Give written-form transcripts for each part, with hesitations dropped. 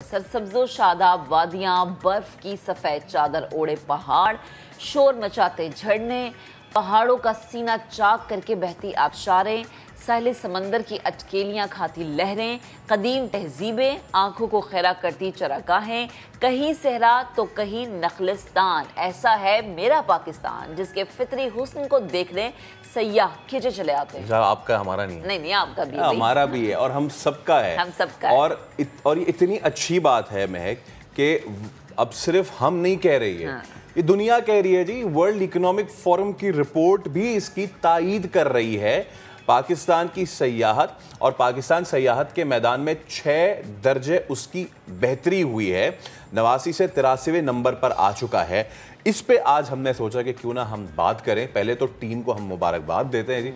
सरसब्जो शादाब वादियां, बर्फ की सफेद चादर ओढ़े पहाड़, शोर मचाते झरने, पहाड़ों का सीना चाक करके बहती आबशारें, साहिल समंदर की अटकेलियां खाती लहरें, कदीम तहजीबें, आंखों को खैरा करती चरागाहें, कहीं सहरा तो कहीं नखलिस्तान। ऐसा है मेरा पाकिस्तान, जिसके फितरी हुस्न को देखने सयाह खींचे चले आते हैं। आपका हमारा नहीं, नहीं आपका भी, हमारा भी है और हम सबका है, हम सबका और ये इतनी अच्छी बात है महक कि अब सिर्फ हम नहीं कह रही है, ये दुनिया कह रही है जी। वर्ल्ड इकोनॉमिक फोरम की रिपोर्ट भी इसकी तायीद कर रही है। पाकिस्तान की सयाहत और पाकिस्तान सयाहत के मैदान में 6 दर्जे उसकी बेहतरी हुई है, 89 से 83वें नंबर पर आ चुका है। इस पे आज हमने सोचा कि क्यों ना हम बात करें। पहले तो टीम को हम मुबारकबाद देते हैं जी।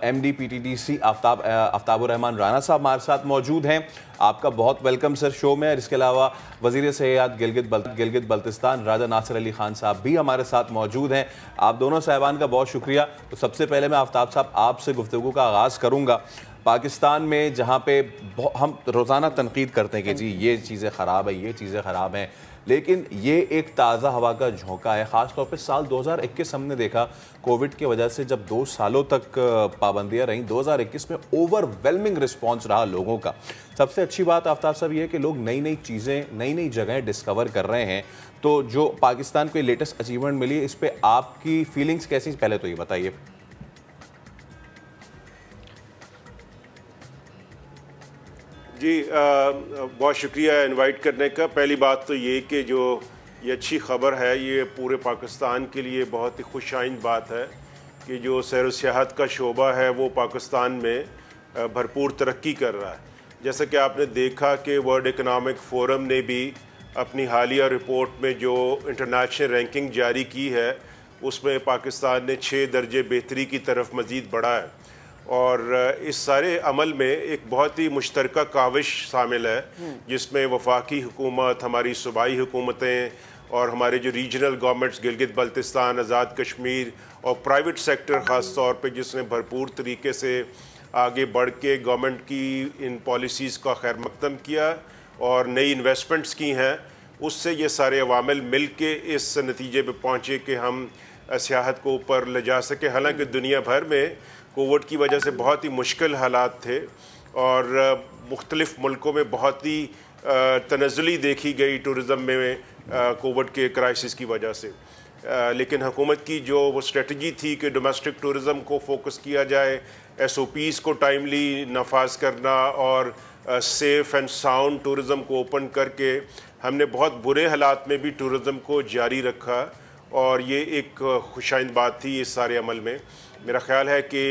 MD PTDC आफ्ताबुर रहमान राना साहब हमारे साथ मौजूद हैं, आपका बहुत वेलकम सर शो में। इसके अलावा वज़ीर सेहत गिलगित बल्तिस्तान राजा नासिर अली खान साहब भी हमारे साथ मौजूद हैं। आप दोनों साहिबान का बहुत शुक्रिया। तो सबसे पहले मैं आफ्ताब साहब आपसे गुफ्तगू का आगाज़ करूँगा। पाकिस्तान में जहाँ पे हम रोज़ाना तनकीद करते हैं कि जी ये चीज़ें ख़राब है, ये चीज़ें ख़राब हैं, लेकिन ये एक ताज़ा हवा का झोंका है। ख़ास तौर पे साल 2021 हमने देखा कोविड की वजह से जब 2 सालों तक पाबंदियां रहीं, 2021 में ओवरवेलमिंग रिस्पॉन्स रहा लोगों का। सबसे अच्छी बात आफ्ताब साहब ये है कि लोग नई नई चीज़ें, नई नई जगहें डिस्कवर कर रहे हैं। तो जो पाकिस्तान को लेटेस्ट अचीवमेंट मिली, इस पर आपकी फीलिंग्स कैसी, पहले तो ये बताइए। जी बहुत शुक्रिया इनवाइट करने का। पहली बात तो ये कि जो ये अच्छी ख़बर है, ये पूरे पाकिस्तान के लिए बहुत ही खुशाइंद बात है कि जो सैर व सियाहत का शोबा है वो पाकिस्तान में भरपूर तरक्की कर रहा है। जैसा कि आपने देखा कि वर्ल्ड इकोनॉमिक फोरम ने भी अपनी हालिया रिपोर्ट में जो इंटरनेशनल रैंकिंग जारी की है, उसमें पाकिस्तान ने 6 दर्जे बेहतरी की तरफ मज़ीद बढ़ा है। और इस सारे अमल में एक बहुत ही मुश्तरका काविश शामिल है, जिसमें वफाकी हुकूमत, हमारी सूबाई हुकूमतें और हमारे जो रीजनल गवर्नमेंट्स गिलगित बल्तिस्तान, आज़ाद कश्मीर और प्राइवेट सेक्टर ख़ास तौर पे, जिसने भरपूर तरीके से आगे बढ़ के गवर्नमेंट की इन पॉलिसीज़ का खैर मकदम किया और नई इन्वेस्टमेंट्स की हैं। उससे ये सारे अवामिल मिल के इस नतीजे पर पहुँचे कि हम सियाहत को ऊपर ले जा सके। हालांकि दुनिया भर में कोविड की वजह से बहुत ही मुश्किल हालात थे और मुख्तलिफ़ मुल्कों में बहुत ही तनज़्ज़ुली देखी गई टूरिज़म में कोविड के क्राइसिस की वजह से। लेकिन हुकूमत की जो वो स्ट्रेटजी थी कि डोमेस्टिक टूरिज़म को फोकस किया जाए, SOPs को टाइमली नफाज करना और सेफ़ एंड साउंड टूरिज़म को ओपन करके हमने बहुत बुरे हालात में भी टूरिज़म को जारी रखा और ये एक खुशाइंद बात थी इस सारे अमल में। मेरा ख्याल है कि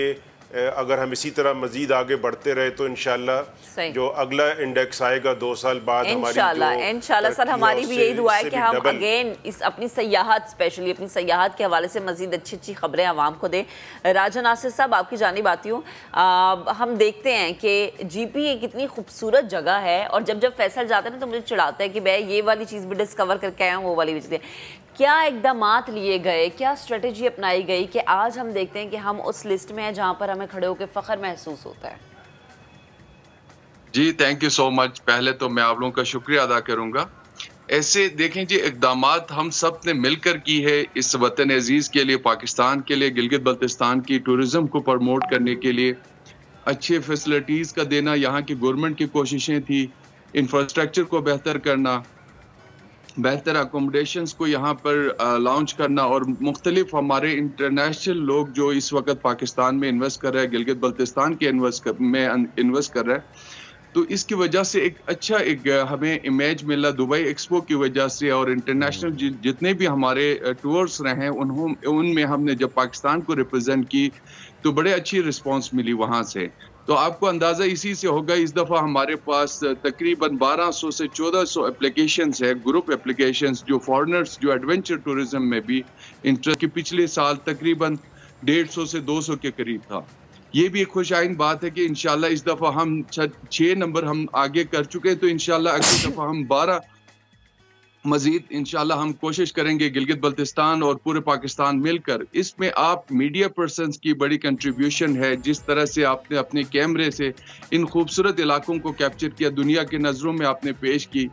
अगर हम इसी तरह मजीद आगे बढ़ते रहे तो इंशाल्लाह जो अगला इंडेक्स आएगा 2 साल बाद इंशाल्लाह सर, हमारी भी यही दुआ है कि हम अगेन इस अपनी सयाहत, स्पेशली अपनी सयाहत के हवाले से मजीद अच्छी अच्छी खबरें आवाम को दें। राजा नासिर साहब, आपकी जानिब आती हूँ। हम देखते हैं कि GP एक इतनी खूबसूरत जगह है और जब जब फैसल जाते हैं ना तो मुझे चिढ़ाता है कि भाई ये वाली चीज़ भी डिस्कवर करके आया हूँ, वो वाली भी। क्या इक़दामात लिए गए, क्या स्ट्रेटजी अपनाई गई कि आज हम देखते हैं कि हम उस लिस्ट में हैं जहां पर हमें खड़े होकर फ़ख्र महसूस होता है? जी थैंक यू सो मच। पहले तो मैं आप लोगों का शुक्रिया अदा करूंगा। ऐसे देखें जी, इक़दामात हम सब ने मिलकर की है इस वतन अजीज़ के लिए, पाकिस्तान के लिए, गिलगित बल्तिस्तान की टूरिज़्म को प्रमोट करने के लिए, अच्छे फैसिलिटीज़ का देना, यहाँ की गवर्नमेंट की कोशिशें थी, इंफ्रास्ट्रक्चर को बेहतर करना, बेहतर अकोमोडेशंस को यहाँ पर लॉन्च करना और मुख्तलिफ हमारे इंटरनेशनल लोग जो इस वक्त पाकिस्तान में इन्वेस्ट कर रहे हैं, गिलगित बल्तिस्तान के इन्वेस्ट कर रहे हैं, तो इसकी वजह से एक अच्छा हमें इमेज मिला दुबई एक्सपो की वजह से। और इंटरनेशनल जितने भी हमारे टूर्स रहे हैं उनमें हमने जब पाकिस्तान को रिप्रेजेंट की तो बड़े अच्छी रिस्पॉन्स मिली वहाँ से। तो आपको अंदाज़ा इसी से होगा, इस दफ़ा हमारे पास तकरीबन 1200 से 1400 एप्लीकेशंस है, ग्रुप एप्लीकेशंस, जो फॉरेनर्स जो एडवेंचर टूरिज्म में भी इंटरेस्ट की पिछले साल तकरीबन 150 से 200 के करीब था। ये भी एक खुशाइन बात है कि इंशाल्लाह इस दफ़ा हम 6 नंबर हम आगे कर चुके हैं, तो इंशाल्लाह अगली दफ़ा हम 12 मजीद इंशाल्लाह हम कोशिश करेंगे गिलगित बल्तिस्तान और पूरे पाकिस्तान मिलकर। इसमें आप मीडिया पर्सन्स की बड़ी कंट्रीब्यूशन है, जिस तरह से आपने अपने कैमरे से इन खूबसूरत इलाकों को कैप्चर किया, दुनिया के नज़रों में आपने पेश की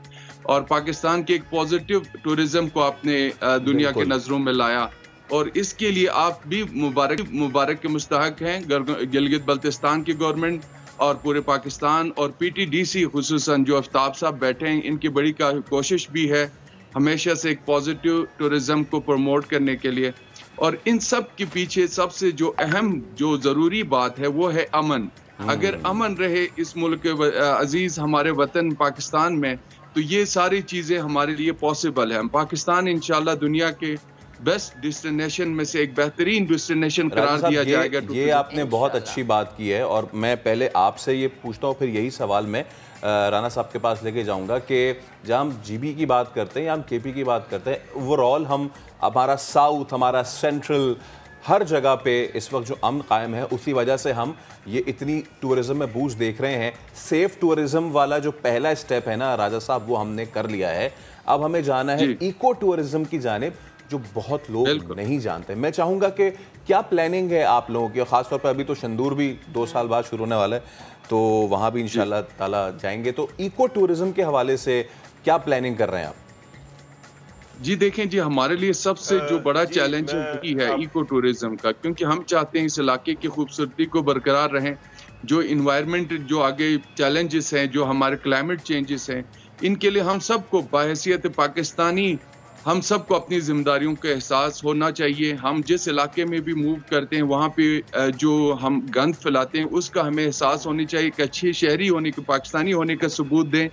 और पाकिस्तान के एक पॉजिटिव टूरिज्म को आपने दुनिया के नज़रों में लाया। और इसके लिए आप भी मुबारक के मुस्तहक हैं, गिलगित बल्तिस्तान की गवर्नमेंट और पूरे पाकिस्तान और PTDC खुसूसन जो आफ्ताब साहब बैठे हैं, इनकी बड़ी कोशिश भी है हमेशा से एक पॉजिटिव टूरिज्म को प्रमोट करने के लिए। और इन सब के पीछे सबसे जो अहम जो ज़रूरी बात है वो है अमन। अगर अमन रहे इस मुल्क अजीज हमारे वतन पाकिस्तान में, तो ये सारी चीज़ें हमारे लिए पॉसिबल है। पाकिस्तान इंशाल्लाह दुनिया के बेस्ट डेस्टिनेशन में से एक बेहतरीन डेस्टिनेशन करार दिया जाएगा। ये आपने बहुत अच्छी बात की है और मैं पहले आपसे ये पूछता हूँ, फिर यही सवाल मैं राना साहब के पास लेके जाऊंगा कि जब हम GB की बात करते हैं या हम KP की बात करते हैं, ओवरऑल हम हमारा साउथ, हमारा सेंट्रल, हर जगह पे इस वक्त जो अमन कायम है, उसी वजह से हम ये इतनी टूरिज्म में बूस्ट देख रहे हैं। सेफ टूरिज्म वाला जो पहला स्टेप है ना राजा साहब, वो हमने कर लिया है। अब हमें जाना है इको टूरिज्म की जानिब, जो बहुत लोग नहीं जानते। मैं चाहूँगा कि क्या प्लानिंग है आप लोगों की, खासतौर पर अभी तो शंदूर भी 2 साल बाद शुरू होने वाला है, तो वहाँ भी इंशाल्लाह ताला जाएंगे। तो इको टूरिज्म के हवाले से क्या प्लानिंग कर रहे हैं आप? जी देखें जी, हमारे लिए सबसे जो बड़ा चैलेंज वही है इको टूरिज्म का, क्योंकि हम चाहते हैं इस इलाके की खूबसूरती को बरकरार रहें। जो इन्वायरमेंट जो आगे चैलेंजेस हैं, जो हमारे क्लाइमेट चेंजेस हैं, इनके लिए हम सबको बाहैसियत पाकिस्तानी हम सबको अपनी जिम्मेदारियों का एहसास होना चाहिए। हम जिस इलाके में भी मूव करते हैं वहाँ पे जो हम गंद फैलाते हैं उसका हमें एहसास होनी चाहिए कि अच्छे शहरी होने के, पाकिस्तानी होने का सबूत दें।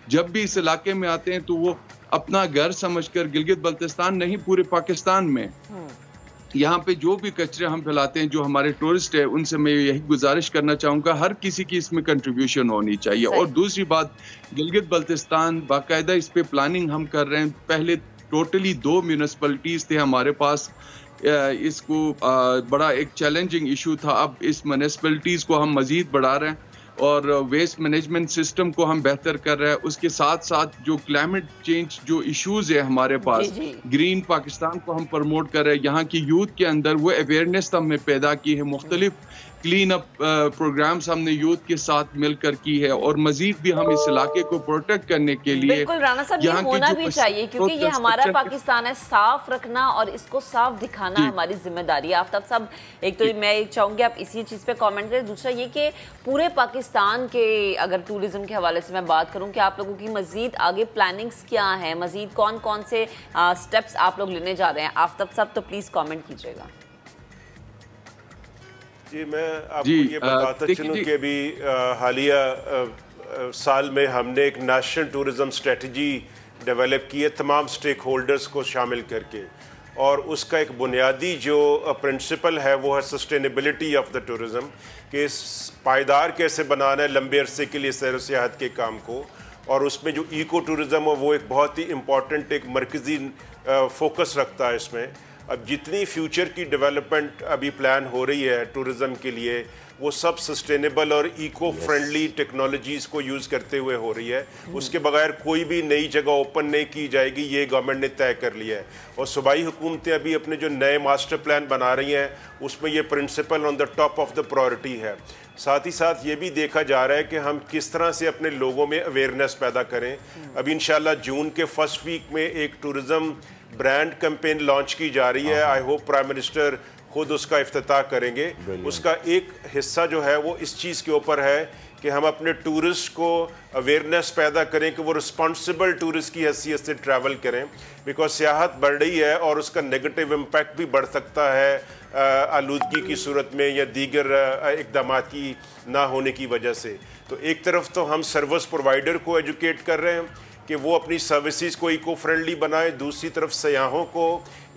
जब भी इस इलाके में आते हैं तो वो अपना घर समझकर, गिलगित बल्तिस्तान नहीं पूरे पाकिस्तान में यहाँ पे जो भी कचरे हम फैलाते हैं, जो हमारे टूरिस्ट है, उनसे मैं यही गुजारिश करना चाहूँगा, हर किसी की इसमें कंट्रीब्यूशन होनी चाहिए। और दूसरी बात, गिलगित बल्तिस्तान बाकायदा इस पे प्लानिंग हम कर रहे हैं। पहले टोटली 2 म्यूनिसिपलिटीज़ थे हमारे पास, इसको बड़ा एक चैलेंजिंग इशू था। अब इस म्यूनिसिपलिटीज़ को हम मज़ीद बढ़ा रहे हैं और वेस्ट मैनेजमेंट सिस्टम को हम बेहतर कर रहे हैं। उसके साथ साथ जो क्लाइमेट चेंज जो इश्यूज है हमारे पास, ग्रीन पाकिस्तान को हम प्रमोट कर रहे हैं। यहाँ की यूथ के अंदर वो अवेयरनेस हमने पैदा की है, मुख्तलिफ क्लीन अप प्रोग्राम्स हमने यूथ के साथ मिलकर की है और मजीद भी हम इस इलाके को प्रोटेक्ट करने के लिए, बिल्कुल राना साहब, ये होना भी चाहिए क्योंकि ये हमारा पाकिस्तान है। साफ रखना और इसको साफ दिखाना हमारी जिम्मेदारी है। आफ्ताब साहब, एक तो मैं चाहूंगी आप इसी चीज पे कमेंट करें, दूसरा ये कि पूरे पाकिस्तान के अगर टूरिज्म के हवाले से मैं बात करूं कि आप लोगों की मजीद आगे प्लानिंग्स क्या है, मजीद कौन कौन से स्टेप्स आप लोग लेने जा रहे हैं। आफ्ताब साहब तो प्लीज कमेंट कीजिएगा। जी, मैं आपको ये बताता चलूँ कि अभी हालिया साल में हमने एक नेशनल टूरिज्म स्ट्रेटजी डेवलप की है, तमाम स्टेक होल्डर्स को शामिल करके, और उसका एक बुनियादी जो प्रिंसिपल है वो है सस्टेनेबिलिटी ऑफ द टूरिज़म, कि पायदार कैसे बनाना है लंबे अरसे के लिए सैर सियाहत के काम को। और उसमें जो इको टूरिज़म है वो एक बहुत ही इम्पॉर्टेंट, एक मरकज़ी फोकस रखता है इसमें। अब जितनी फ्यूचर की डेवलपमेंट अभी प्लान हो रही है टूरिज़म के लिए, वो सब सस्टेनेबल और इको फ्रेंडली टेक्नोलॉजीज़ को यूज़ करते हुए हो रही है। उसके बगैर कोई भी नई जगह ओपन नहीं की जाएगी, ये गवर्नमेंट ने तय कर लिया है। और सूबाई हुकूमतें अभी अपने जो नए मास्टर प्लान बना रही हैं उसमें ये principal on the top of the priority है। साथ ही साथ ये भी देखा जा रहा है कि हम किस तरह से अपने लोगों में अवेयरनेस पैदा करें। अभी इंशाल्लाह जून के फर्स्ट वीक में एक टूरिज़म ब्रांड कैंपेन लॉन्च की जा रही है। आई होप प्राइम मिनिस्टर खुद उसका इफ्तिताह करेंगे। उसका एक हिस्सा जो है वो इस चीज़ के ऊपर है कि हम अपने टूरिस्ट को अवेयरनेस पैदा करें कि वो रिस्पॉन्सिबल टूरिस्ट की हैसियत से ट्रैवल करें, बिकॉज सियाहत बढ़ रही है और उसका नेगेटिव इम्पैक्ट भी बढ़ सकता है आलूदगी की सूरत में या दीगर इक़दामात की ना होने की वजह से। तो एक तरफ तो हम सर्विस प्रोवाइडर को एजुकेट कर रहे हैं कि वो अपनी सर्विसेज को इको फ्रेंडली बनाए, दूसरी तरफ सयाहों को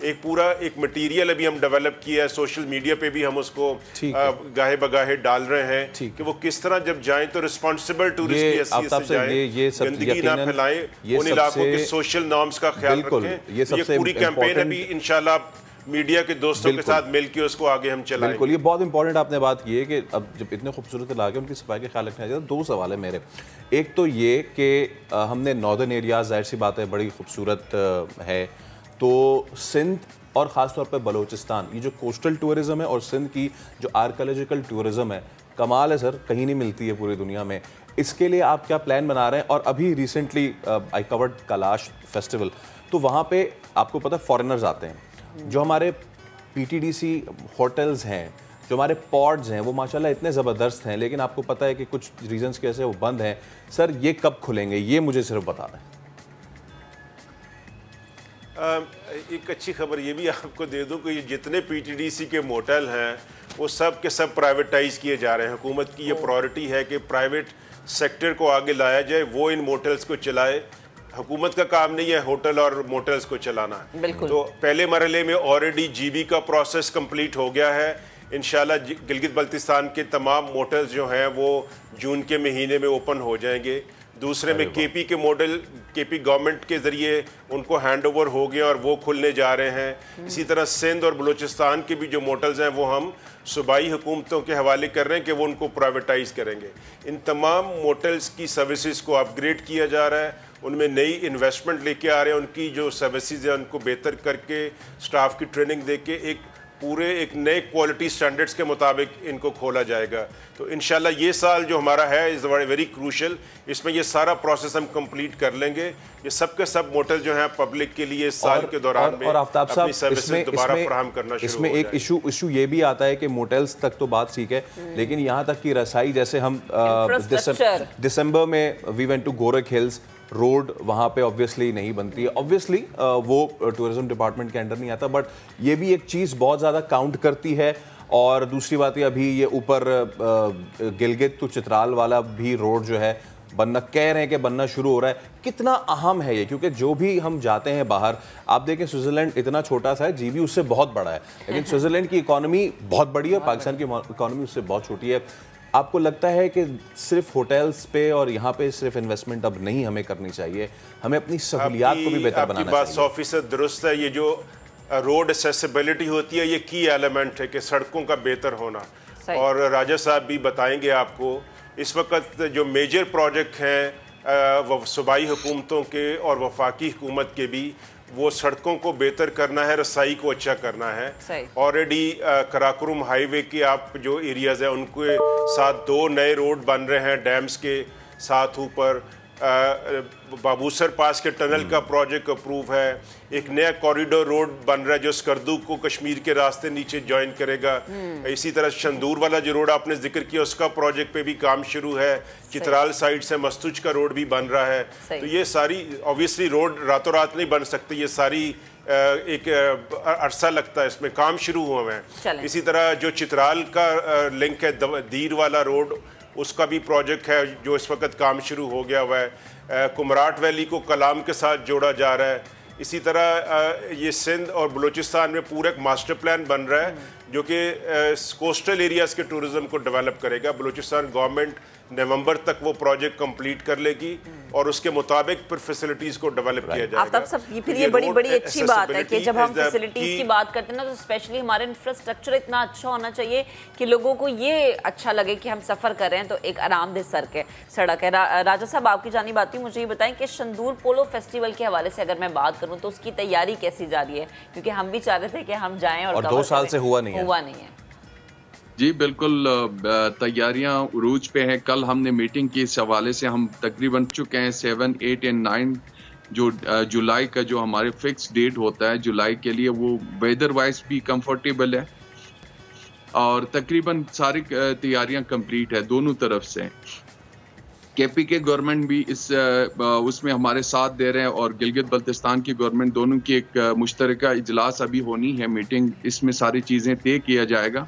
एक पूरा एक मटेरियल अभी हम डेवलप किया है, सोशल मीडिया पे भी हम उसको गाहे बगाहे डाल रहे हैं कि वो किस तरह जब जाएं तो रिस्पॉन्सिबल टूरिस्ट की हैसियत से जाएं, गंदगी ना फैलाएं, उन इलाकों के सोशल नॉर्म्स का ख्याल रखें। ये पूरी कैंपेन अभी इंशाल्लाह मीडिया के दोस्तों के साथ मिलकर उसको आगे हम चलाएं। बिल्कुल, ये बहुत इंपॉर्टेंट आपने बात की है कि अब जब इतने खूबसूरत इलाके उनकी सफाई का ख्याल रखना चाहिए। दो सवाल है मेरे। एक तो ये कि हमने नॉर्दर्न एरियाज, जाहिर सी बात है बड़ी खूबसूरत है, तो सिंध और ख़ास तौर पर बलूचिस्तान, ये जो कोस्टल टूरिज़्म है और सिंध की जो आर्कियोलॉजिकल टूरिज़्म है, कमाल है सर, कहीं नहीं मिलती है पूरी दुनिया में। इसके लिए आप क्या प्लान बना रहे हैं? और अभी recently I covered Kailash festival, तो वहाँ पे आपको पता है फॉरेनर्स आते हैं। जो हमारे पीटीडीसी होटल्स हैं, जो हमारे पॉड्स हैं, वो माशाल्लाह इतने ज़बरदस्त हैं, लेकिन आपको पता है कि कुछ रीजंस की वजह से वो बंद हैं। सर ये कब खुलेंगे, ये मुझे सिर्फ बता दें। एक अच्छी खबर ये भी आपको दे दूं कि जितने पीटीडीसी के मोटल हैं वो सब के सब प्राइवेटाइज किए जा रहे हैं। हुकूमत की ये प्रायोरिटी है कि प्राइवेट सेक्टर को आगे लाया जाए, वो इन मोटल्स को चलाए। हुकूमत का काम नहीं है होटल और मोटल्स को चलाना। तो पहले मरहले में ऑलरेडी जीबी का प्रोसेस कंप्लीट हो गया है। इंशाल्लाह गिलगित बल्तिस्तान के तमाम मोटल्स जो हैं वो जून के महीने में ओपन हो जाएंगे। दूसरे में केपी के मॉडल, केपी गवर्नमेंट के ज़रिए उनको हैंड ओवर हो गए और वो खुलने जा रहे हैं। इसी तरह सिंध और बलूचिस्तान के भी जो मोटल्स हैं वो हम सूबाई हुकूमतों के हवाले कर रहे हैं कि वो उनको प्राइवेटाइज़ करेंगे। इन तमाम मोटल्स की सर्विसेज को अपग्रेड किया जा रहा है, उनमें नई इन्वेस्टमेंट लेके आ रहे हैं, उनकी जो सर्विसेज है उनको बेहतर करके, स्टाफ की ट्रेनिंग दे के एक नए क्वालिटी स्टैंडर्ड्स के मुताबिक इनको खोला जाएगा। तो इंशाल्लाह ये साल जो हमारा है इज़ वेरी क्रूशल, इसमें ये सारा प्रोसेस हम कंप्लीट कर लेंगे। ये सब के सब मोटल जो हैं पब्लिक के लिए इस साल के दौरान में आफ्ताब साहब अपनी सर्विसेज दोबारा फराहम करना शुरू इसमें एक इशू ये भी आता है कि मोटेल्स तक तो बात ठीक है, लेकिन यहाँ तक की रसाई, जैसे हम दिसंबर में we went to Gorakh Hills, road वहाँ पे ऑब्वियसली नहीं बनती है। ऑब्वियसली वो टूरिज्म डिपार्टमेंट के अंडर नहीं आता, बट ये भी एक चीज़ बहुत ज़्यादा काउंट करती है। और दूसरी बात ये, अभी ये ऊपर गिलगित तो चित्राल वाला भी रोड जो है बनना, कह रहे हैं कि बनना शुरू हो रहा है। कितना अहम है ये, क्योंकि जो भी हम जाते हैं बाहर, आप देखें स्विट्ज़रलैंड इतना छोटा सा है, जीबी उससे बहुत बड़ा है, लेकिन स्विट्ज़रलैंड की इकॉनमी बहुत बड़ी है, पाकिस्तान की इकॉनमी उससे बहुत छोटी है। आपको लगता है कि सिर्फ होटल्स पे और यहाँ पे सिर्फ इन्वेस्टमेंट अब नहीं हमें करनी चाहिए, हमें अपनी सहूलियात को भी बेहतर बनाना चाहिए? आपकी बात 100% दुरुस्त है। ये जो रोड एक्सेसिबिलिटी होती है, ये की एलिमेंट है कि सड़कों का बेहतर होना। और राजा साहब भी बताएंगे आपको, इस वक्त जो मेजर प्रोजेक्ट हैं सूबाई हुकूमतों के और वफाकी हुकूमत के भी, वो सड़कों को बेहतर करना है, रसाई को अच्छा करना है। ऑलरेडी कराकुरम हाईवे के आप जो एरियाज़ हैं उनके साथ 2 नए रोड बन रहे हैं डैम्स के साथ। ऊपर बाबूसर पास के टनल का प्रोजेक्ट अप्रूव है। एक नया कॉरिडोर रोड बन रहा है जो स्कर्दू को कश्मीर के रास्ते नीचे ज्वाइन करेगा। इसी तरह शंदूर वाला जो रोड आपने जिक्र किया, उसका प्रोजेक्ट पे भी काम शुरू है। चित्राल साइड से मस्तूज का रोड भी बन रहा है। तो ये सारी ऑब्वियसली रोड रातों रात नहीं बन सकती, ये सारी एक अरसा लगता है, इसमें काम शुरू हुआ है। इसी तरह जो चित्राल का लिंक है दीर वाला रोड, उसका भी प्रोजेक्ट है जो इस वक्त काम शुरू हो गया हुआ है। कुमराट वैली को कलाम के साथ जोड़ा जा रहा है। इसी तरह ये सिंध और बलूचिस्तान में पूरा एक मास्टर प्लान बन रहा है जो कि कोस्टल एरियाज़ के टूरिज़्म को डेवलप करेगा। बलूचिस्तान गवर्नमेंट नवंबर तक वो प्रोजेक्ट कंप्लीट कर लेगी और उसके मुताबिक फिर फैसिलिटीज़ को डेवलप किया जाएगा। आफ्ताब साहब, फिर ये बड़ी अच्छी बात है कि जब हम फैसिलिटीज़ की बात करते हैं ना, तो स्पेशली हमारा इंफ्रास्ट्रक्चर इतना अच्छा होना चाहिए कि लोगों को ये अच्छा लगे कि हम सफ़र कर रहे हैं तो एक आरामदेह सड़क है। राजा साहब, आपकी जानिब आती हूँ, मुझे ये बताएं कि शंदूर पोलो फेस्टिवल के हवाले से अगर मैं बात करूँ तो उसकी तैयारी कैसी जा रही है? क्योंकि हम भी चाह रहे थे कि हम जाएँ और 2 साल से हुआ नहीं है। जी बिल्कुल, तैयारियां उरूज पे हैं। कल हमने मीटिंग की, इस हवाले से हम तकरीबन चुके हैं 7, 8 और 9 जो जुलाई का जो हमारे फिक्स डेट होता है जुलाई के लिए, वो वेदर वाइज भी कंफर्टेबल है और तकरीबन सारी तैयारियां कंप्लीट है दोनों तरफ से। केपी के गवर्नमेंट भी उसमें हमारे साथ दे रहे हैं और गिलगित बल्तिस्तान की गवर्नमेंट, दोनों की एक मुश्तरका इजलास अभी होनी है, मीटिंग, इसमें सारी चीज़ें तय किया जाएगा।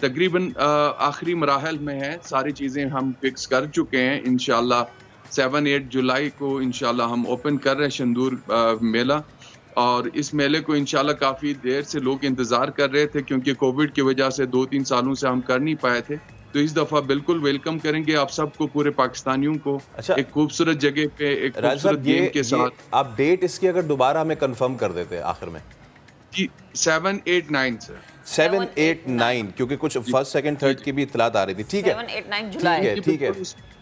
तकरीबन आखिरी मराहल में है, सारी चीज़ें हम फिक्स कर चुके हैं। इंशाल्लाह 7-8 जुलाई को इंशाल्लाह हम ओपन कर रहे हैं शंदूर मेला, और इस मेले को इंशाल्लाह काफ़ी देर से लोग इंतज़ार कर रहे थे क्योंकि कोविड की वजह से 2-3 सालों से हम कर नहीं पाए थे। तो इस दफा बिल्कुल वेलकम करेंगे आप सबको, पूरे पाकिस्तानियों को। अच्छा, एक खूबसूरत जगह पे एक खूबसूरत गेम के साथ। आप डेट इसकी अगर दोबारा हमें कंफर्म कर देते आखिर में। जी 7-8-9 सर। 7-8-9 क्योंकि कुछ फर्स्ट सेकंड थर्ड की भी इतलात आ रही थी। ठीक है 7-8-9 जुलाई। ठीक है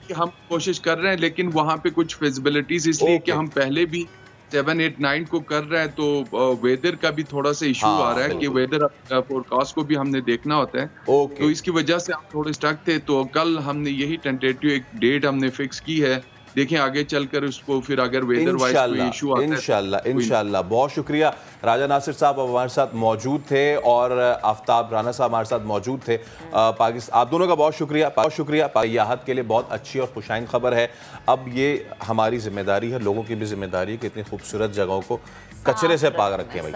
कि हम कोशिश कर रहे हैं, लेकिन वहाँ पे कुछ फिजिबिलिटीज इसलिए कि हम पहले भी 7-8-9 को कर रहे हैं, तो वेदर का भी थोड़ा सा इशू आ रहा है कि वेदर फोरकास्ट को भी हमने देखना होता है। तो इसकी वजह से हम थोड़े स्टक थे। तो कल हमने यही टेंटेटिव एक डेट हमने फिक्स की है। देखें आगे चलकर उसको फिर अगर वेदर वाइज कोई इशू आता है इंशाल्लाह। बहुत शुक्रिया राजा नासिर साहब हमारे साथ मौजूद थे और आफ्ताब राना साहब हमारे साथ मौजूद थे। पाकिस्तान आप दोनों का बहुत शुक्रिया। सयाहत के लिए बहुत अच्छी और खुशाइन खबर है। अब ये हमारी जिम्मेदारी है, लोगों की भी जिम्मेदारी है कि इतनी खूबसूरत जगहों को कचरे से पाक रखें भाई।